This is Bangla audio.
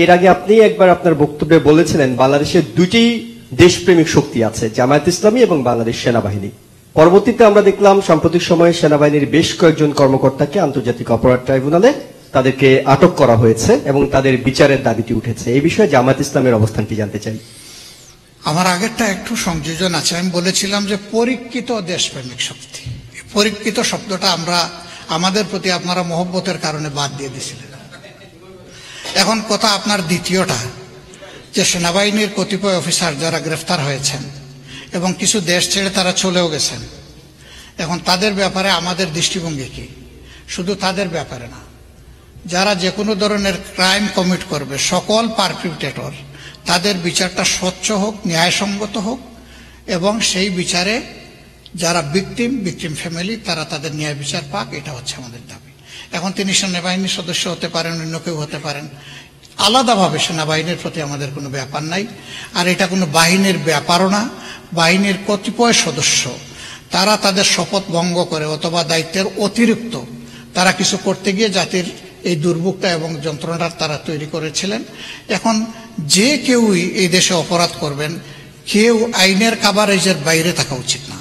এর আগে আপনি একবার আপনার বক্তব্যে বলেছিলেন বাংলাদেশের দুটি দেশপ্রেমিক শক্তি আছে, জামায়াত ইসলামী এবং বাংলাদেশ সেনাবাহিনী। পরবর্তীতে আমরা দেখলাম সাম্প্রতিক সময়ে সেনাবাহিনীর বেশ কয়েকজন কর্মকর্তাকে আন্তর্জাতিক অপরাধ ট্রাইব্যুনালে তাদেরকে আটক করা হয়েছে এবং তাদের বিচারের দাবিটি উঠেছে। এই বিষয়ে জামায়াত ইসলামের অবস্থানটি জানতে চাই। আমার আগেরটা একটু সংযোজন আছে। আমি বলেছিলাম যে পরীক্ষিত দেশপ্রেমিক শক্তি। পরীক্ষিত শব্দটা আমাদের প্রতি আপনারা মহব্বতের কারণে বাদ দিয়ে দিয়েছিলেন। এখন কথা আপনার দ্বিতীয়টা, যে সেনাবাহিনীর কতিপয় অফিসার যারা গ্রেফতার হয়েছেন এবং কিছু দেশ ছেড়ে তারা চলেও গেছেন, এখন তাদের ব্যাপারে আমাদের দৃষ্টিভঙ্গি কি? শুধু তাদের ব্যাপারে না, যারা যে কোনো ধরনের ক্রাইম কমিট করবে, সকল পারপিট্রেটর, তাদের বিচারটা স্বচ্ছ হোক, ন্যায়সঙ্গত হোক, এবং সেই বিচারে যারা ভিকটিম ফ্যামিলি তারা তাদের ন্যায় বিচার পাক, এটা হচ্ছে আমাদের দাবি। এখন তিনি সেনাবাহিনীর সদস্য হতে পারেন, অন্য কেউ হতে পারেন, আলাদাভাবে সেনাবাহিনীর প্রতি আমাদের কোনো ব্যাপার নাই। আর এটা কোনো বাহিনীর ব্যাপারও না। বাহিনীর কতিপয় সদস্য তারা তাদের শপথ ভঙ্গ করে অথবা দায়িত্বের অতিরিক্ত তারা কিছু করতে গিয়ে জাতির এই দুর্ভোগটা এবং যন্ত্রণাটা তারা তৈরি করেছিলেন। এখন যে কেউই এই দেশে অপরাধ করবেন, কেউ আইনের কাভারেজের বাইরে থাকা উচিত না।